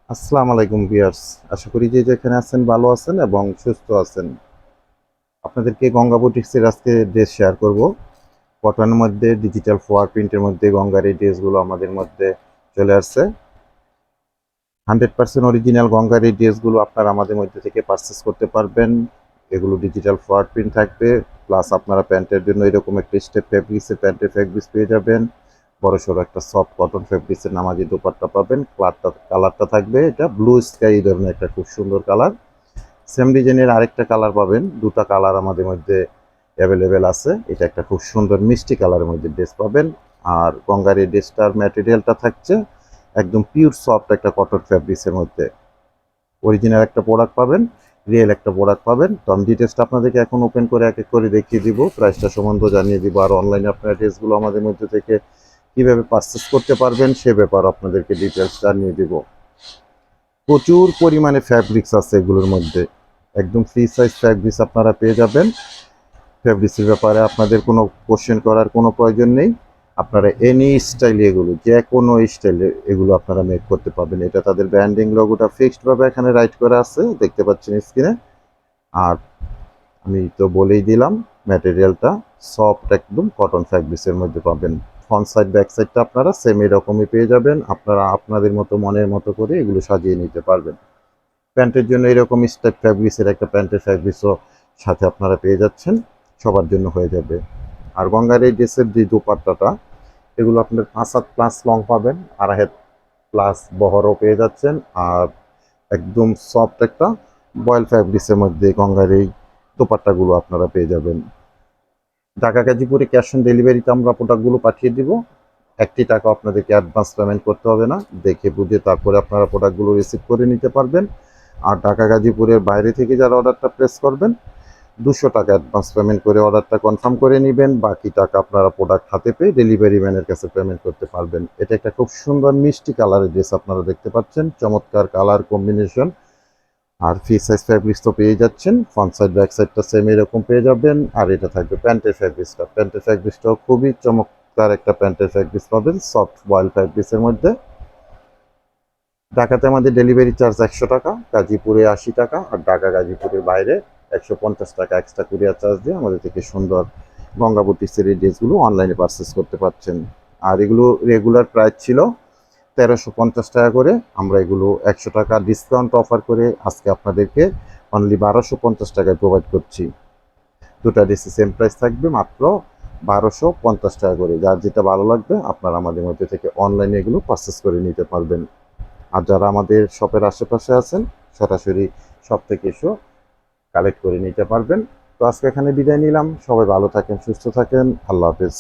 আসসালামু আলাইকুম ভিউয়ার্স। আশা করি যে যেখানে আছেন ভালো আছেন এবং সুস্থ আছেন। আপনাদেরকে গঙ্গা বুটিক্সের আজকে ড্রেস শেয়ার করব। কটনের মধ্যে ডিজিটাল ফ্লোয়ার প্রিন্টের মধ্যে গঙ্গার এই ড্রেসগুলো আমাদের মধ্যে চলে আসছে। 100% অরিজিনাল গঙ্গার এই ড্রেসগুলো আপনারা আমাদের মধ্যে থেকে পারচেস করতে পারবেন। এগুলো ডিজিটাল ফ্লোয়ার প্রিন্ট থাকবে, প্লাস আপনারা প্যান্টের জন্য এরকম একটা স্টেপ ফেব্রিক্সের প্যান্টের ফেব্রিক্স পেয়ে যাবেন। বড়সড় একটা সফট কটন ফেব্রিক্সের নামাজি দোপাট্টা পাবেন। কালারটা থাকবে এটা ব্লু স্কাই ধরনের একটা খুব সুন্দর কালার। সেম ডিজাইনের আরেকটা কালার পাবেন, দুটা কালার আমাদের মধ্যে অ্যাভেলেবেল আছে। এটা একটা খুব সুন্দর মিষ্টি কালারের মধ্যে ড্রেস পাবেন। আর গঙ্গার এই ড্রেসটার ম্যাটেরিয়ালটা থাকছে একদম পিওর সফট একটা কটন ফ্যাব্রিক্সের মধ্যে। অরিজিনাল একটা প্রোডাক্ট পাবেন, রিয়েল একটা প্রোডাক্ট পাবেন। তো আমি ডিটেলসটা আপনাদেরকে এখন ওপেন করে এক এক করে দেখিয়ে দিব, প্রাইসটা সম্বন্ধে জানিয়ে দিব, আর অনলাইনে আপনারা ড্রেসগুলো আমাদের মধ্যে থেকে কীভাবে পারচেস করতে পারবেন সে ব্যাপারে আপনাদেরকে ডিটেলস জানিয়ে দিব। প্রচুর পরিমাণে ফ্যাব্রিক্স আছে এগুলোর মধ্যে, একদম ফ্রি সাইজ ফ্যাব্রিক্স আপনারা পেয়ে যাবেন। ফ্যাব্রিক্সের ব্যাপারে আপনাদের কোনো কোশ্চেন করার কোনো প্রয়োজন নেই। আপনারা এনি স্টাইলে এগুলো যে কোনো স্টাইলে এগুলো আপনারা মেক করতে পারবেন। এটা তাদের ব্র্যান্ডিং লোগোটা ফিক্সডভাবে এখানে রাইট করা আছে, দেখতে পাচ্ছেন স্ক্রিনে। আর আমি তো বলেই দিলাম, ম্যাটেরিয়ালটা সফট একদম কটন ফ্যাব্রিক্সের মধ্যে পাবেন। ফ্রন্ট সাইড ব্যাক সাইডটা আপনারা সেম এরকমই পেয়ে যাবেন। আপনারা আপনাদের মতো মনের মতো করে এগুলো সাজিয়ে নিতে পারবেন। প্যান্টের জন্য এরকম স্টেপ ফ্যাব্রিক্সের একটা প্যান্টের ফ্যাব্রিক্সও সাথে আপনারা পেয়ে যাচ্ছেন, সবার জন্য হয়ে যাবে। আর গঙ্গার এই ড্রেসের যে দোপাট্টাটা, এগুলো আপনার 5 হাত প্লাস লং পাবেন, 2.5 হাত প্লাস বহরও পেয়ে যাচ্ছেন। আর একদম সফট একটা বয়েল ফ্যাব্রিক্সের মধ্যে গঙ্গার এই দোপাট্টাগুলো আপনারা পেয়ে যাবেন। ঢাকা গাজীপুরে ক্যাশ অন ডেলিভারিতে আমরা প্রোডাক্টগুলো পাঠিয়ে দিব। একটি টাকা আপনাদেরকে অ্যাডভান্স পেমেন্ট করতে হবে না, দেখে বুঝে তারপরে আপনারা প্রোডাক্টগুলো রিসিভ করে নিতে পারবেন। আর ঢাকা গাজীপুরের বাইরে থেকে যারা অর্ডারটা প্লেস করবেন, 200 টাকা অ্যাডভান্স পেমেন্ট করে অর্ডারটা কনফার্ম করে নেবেন। বাকি টাকা আপনারা প্রোডাক্ট হাতে পেয়ে ডেলিভারি ম্যানের কাছে পেমেন্ট করতে পারবেন। এটা একটা খুব সুন্দর মিষ্টি কালারের ড্রেস আপনারা দেখতে পাচ্ছেন, চমৎকার কালার কম্বিনেশন। আর ফ্রি সাইজ ফ্যাব্রিক্স তো পেয়ে যাচ্ছেন, ফ্রন্ট সাইড ব্যাক সাইডটা সেম এরকম পেয়ে যাবেন। আর এটা থাকবে প্যান্টের ফ্যাব্রিক্সটাও খুবই চমৎকার একটা প্যান্টের ফ্যাব্রিক্স পাবেন, সফট বয়েল ফ্যাব্রিক্সের মধ্যে। ঢাকাতে আমাদের ডেলিভারি চার্জ 100 টাকা, গাজীপুরে 80 টাকা, আর ঢাকা গাজীপুরের বাইরে 150 টাকা এক্সট্রা কুরিয়ার চার্জ দিয়ে আমাদের থেকে সুন্দর গঙ্গা বুটিক্সের এই ড্রেসগুলো অনলাইনে পারচেস করতে পারছেন। আর এগুলো রেগুলার প্রাইস ছিল 1350 টাকা করে। আমরা এগুলো 100 টাকা ডিসকাউন্ট অফার করে আজকে আপনাদেরকে অনলি 1250 টাকায় প্রোভাইড করছি। দুটা ড্রেসে সেম প্রাইস থাকবে, মাত্র 1250 টাকা করে। যার যেটা ভালো লাগবে আপনারা আমাদের মধ্যে থেকে অনলাইনে এগুলো পারচেস করে নিতে পারবেন। আর যারা আমাদের শপের আশেপাশে আছেন, সরাসরি শপ থেকে এসেও কালেক্ট করে নিতে পারবেন। তো আজকে এখানে বিদায় নিলাম, সবাই ভালো থাকেন, সুস্থ থাকেন, আল্লাহ হাফেজ।